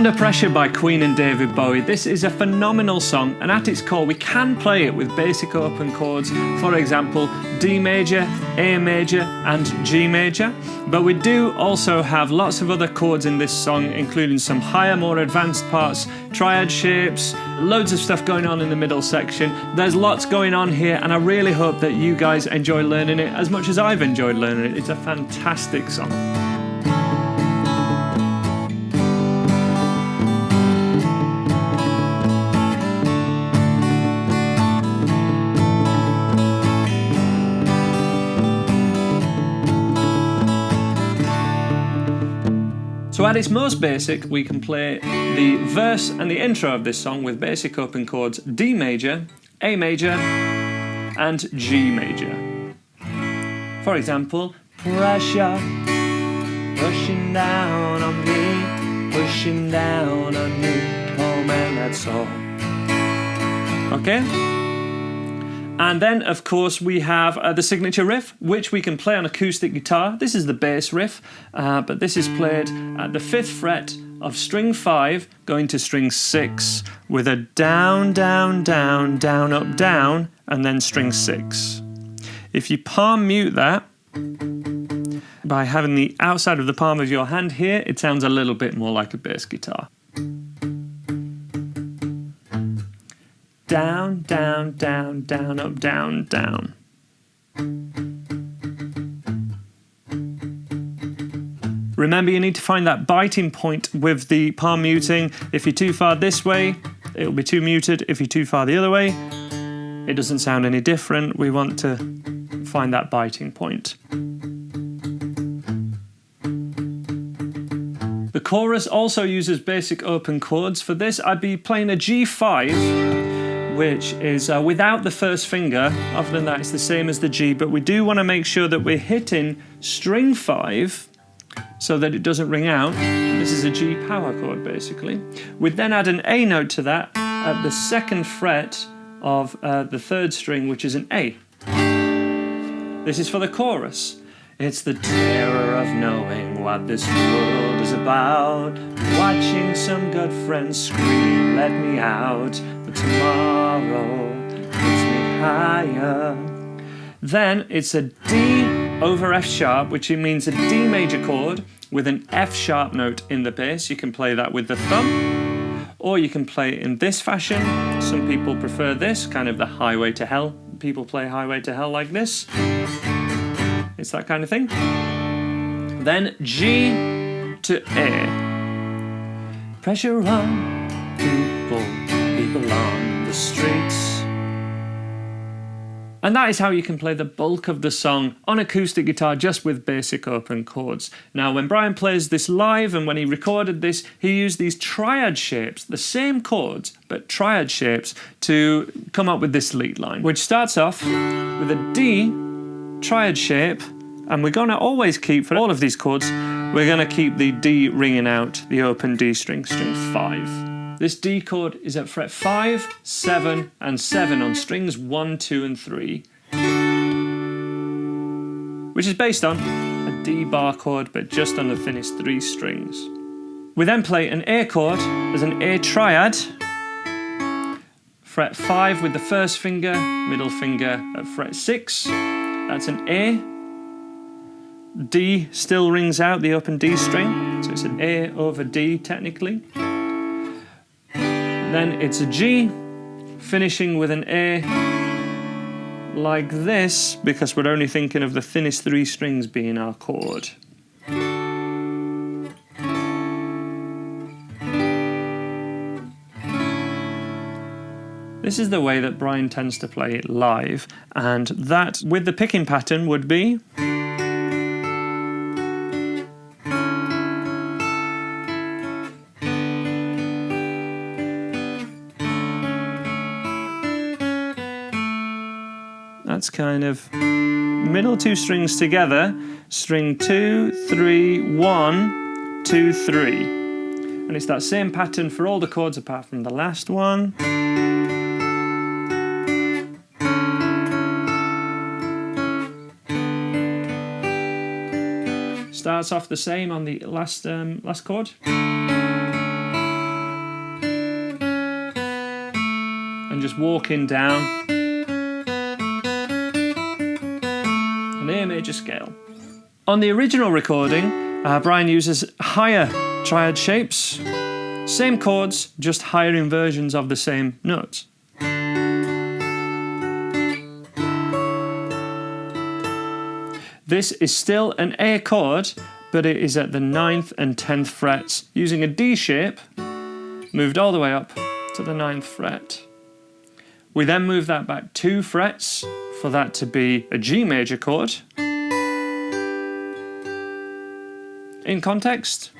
Under Pressure by Queen and David Bowie. This is a phenomenal song, and at its core we can play it with basic open chords, for example D major, A major and G major, but we do also have lots of other chords in this song, including some higher, more advanced parts, triad shapes, loads of stuff going on in the middle section. There's lots going on here, and I really hope that you guys enjoy learning it as much as I've enjoyed learning it. It's a fantastic song. So at its most basic, we can play the verse and the intro of this song with basic open chords D major, A major, and G major. For example, pressure, pushing down on me, pushing down on me, oh man, that's all. Okay? And then, of course, we have the signature riff, which we can play on acoustic guitar. This is the bass riff, but this is played at the 5th fret of string 5 going to string 6 with a down, down, down, down, up, down, and then string 6. If you palm mute that by having the outside of the palm of your hand here, it sounds a little bit more like a bass guitar. Down, down, down, down, up, down, down. Remember, you need to find that biting point with the palm muting. If you're too far this way, it'll be too muted. If you're too far the other way, it doesn't sound any different. We want to find that biting point. The chorus also uses basic open chords. For this, I'd be playing a G5, which is without the first finger. Other than that, it's the same as the G, but we do want to make sure that we're hitting string 5 so that it doesn't ring out. This is a G power chord, basically. We'd then add an A note to that at the 2nd fret of the 3rd string, which is an A. This is for the chorus. It's the terror of knowing what this world is about, watching some good friends scream, let me out, but tomorrow puts me higher. Then it's a D over F sharp, which means a D major chord with an F sharp note in the bass. You can play that with the thumb, or you can play it in this fashion. Some people prefer this, kind of the Highway to Hell. People play Highway to Hell like this. It's that kind of thing. Then G to A. Pressure on people on the streets. And that is how you can play the bulk of the song on acoustic guitar just with basic open chords. Now, when Brian plays this live and when he recorded this, he used these triad shapes, the same chords, but triad shapes, to come up with this lead line, which starts off with a D triad shape, and we're going to always keep, for all of these chords, we're going to keep the D ringing out the open D string, string 5. This D chord is at fret 5, 7 and 7 on strings 1, 2 and 3, which is based on a D bar chord but just on the finished 3 strings. We then play an A chord as an A triad, fret 5 with the first finger, middle finger at fret 6, that's an A. D still rings out the open D string, so it's an A over D technically. Then it's a G, finishing with an A like this, because we're only thinking of the thinnest 3 strings being our chord. This is the way that Brian tends to play it live, and that with the picking pattern would be that's kind of middle 2 strings together, string 2, 3, 1, 2, 3. And it's that same pattern for all the chords apart from the last one. Starts off the same on the last chord. just walking down an A major scale. On the original recording, Brian uses higher triad shapes, same chords, just higher inversions of the same notes. This is still an A chord, but it is at the 9th and 10th frets, using a D shape, moved all the way up to the 9th fret. We then move that back 2 frets for that to be a G major chord. In context.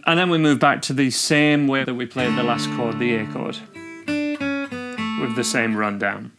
And then we move back to the same way that we played the last chord, the A chord, with the same rundown.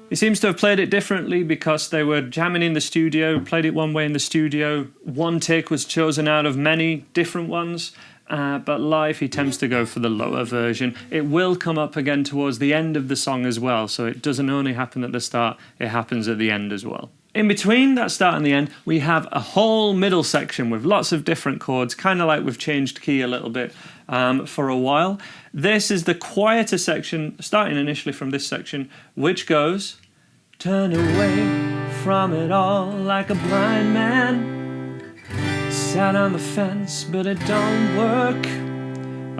He seems to have played it differently because they were jamming in the studio, played it one way in the studio. One take was chosen out of many different ones, but live he tends to go for the lower version. It will come up again towards the end of the song as well, so it doesn't only happen at the start, it happens at the end as well. In between that start and the end, we have a whole middle section with lots of different chords, kind of like we've changed key a little bit for a while. This is the quieter section, starting initially from this section, which goes... Turn away from it all like a blind man. Sat on the fence, but it don't work.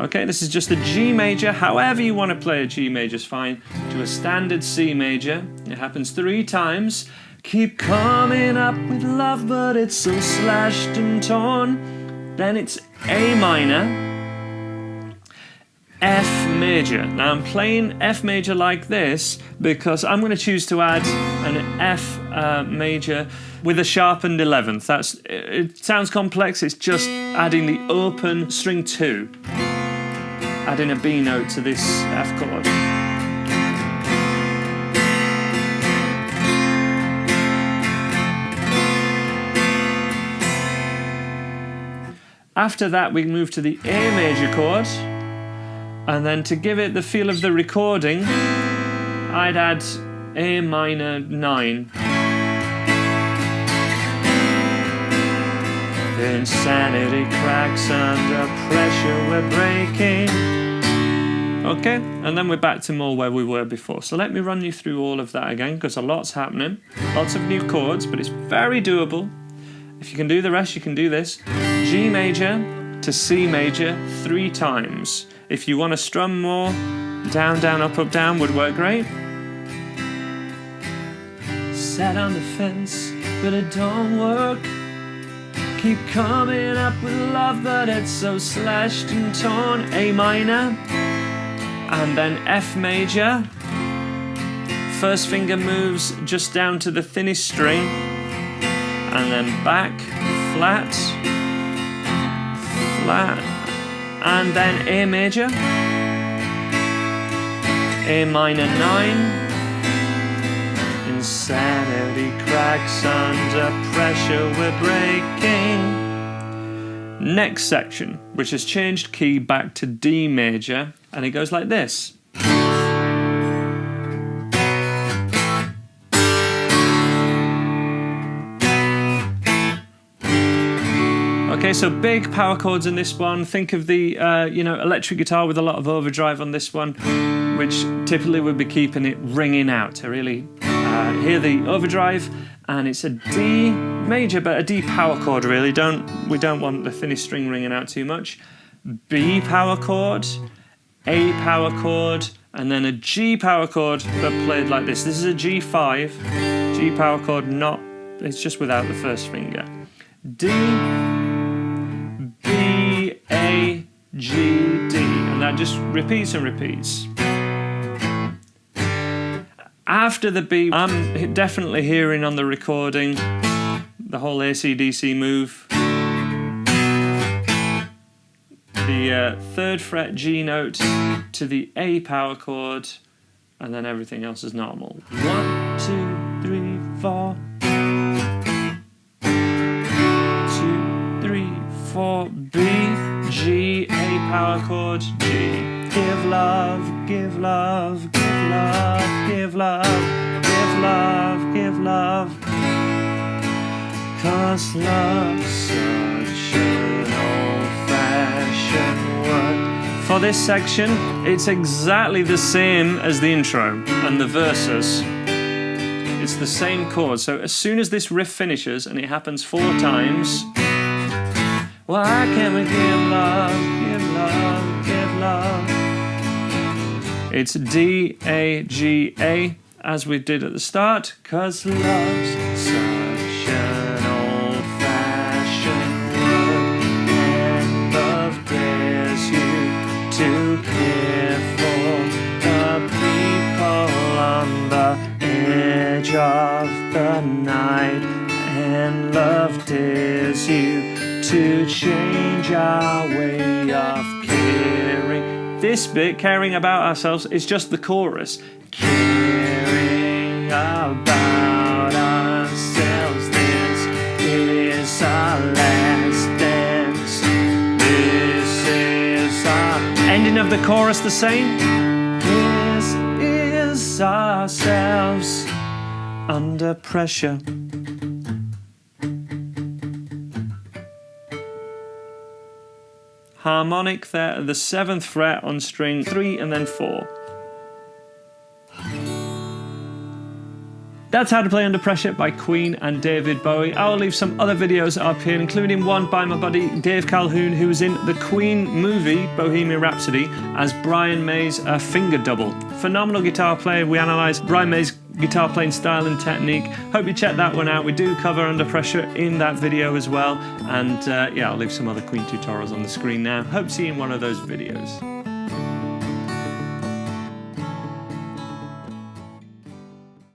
Okay, this is just a G major. However you want to play a G major is fine. To a standard C major. It happens 3 times. Keep coming up with love, but it's so slashed and torn. Then it's A minor. F major. Now I'm playing F major like this because I'm going to choose to add an F major with a sharpened 11th. It sounds complex, it's just adding the open string 2, adding a B note to this F chord. After that we move to the A major chord. And then to give it the feel of the recording, I'd add A minor 9. Insanity cracks under pressure, we're breaking. Okay, and then we're back to more where we were before. So let me run you through all of that again, because a lot's happening. Lots of new chords, but it's very doable. If you can do the rest, you can do this. G major to C major 3 times. If you want to strum more, down, down, up, down would work great. Sat on the fence, but it don't work. Keep coming up with love, but it's so slashed and torn. A minor, and then F major. First finger moves just down to the thinnest string, and then back, flat, flat. And then A major, A minor 9, insanity cracks under pressure, we're breaking. Next section, which has changed key back to D major, and it goes like this. Okay, so big power chords in this one. Think of the electric guitar with a lot of overdrive on this one, which typically would be keeping it ringing out to really hear the overdrive. And it's a D major, but a D power chord really. We don't want the thinnest string ringing out too much. B power chord, A power chord, and then a G power chord, but played like this. This is a G5, G power chord, it's just without the first finger. D, B, A, G, D, and that just repeats and repeats. After the B, I'm definitely hearing on the recording the whole AC/DC move. the 3rd fret G note to the A power chord, and then everything else is normal. 1, 2, 3, 4. 2, 3, 4, B, G, A power chord, G. Give love, give love, give love, give love, give love, give love. 'Cause love's such an old-fashioned word. For this section, it's exactly the same as the intro and the verses. It's the same chord. So as soon as this riff finishes, and it happens 4 times, why can't we give love, give love, give love? It's D, A, G, A, as we did at the start, 'cause love's such an old-fashioned word, and love dares you to care for the people on the edge of the night, and love dares you to change our way of caring. This bit, caring about ourselves, is just the chorus. Caring about ourselves, this is our last dance. This is our... Ending of the chorus the same. This is ourselves under pressure. Harmonic there at the 7th fret on string 3 and then 4. That's How to Play Under Pressure by Queen and David Bowie. I'll leave some other videos up here, including one by my buddy Dave Calhoun, who was in the Queen movie Bohemian Rhapsody as Brian May's finger double. Phenomenal guitar player. We analyse Brian May's guitar playing style and technique. Hope you check that one out. We do cover Under Pressure in that video as well. And yeah, I'll leave some other Queen tutorials on the screen now. Hope to see you in one of those videos.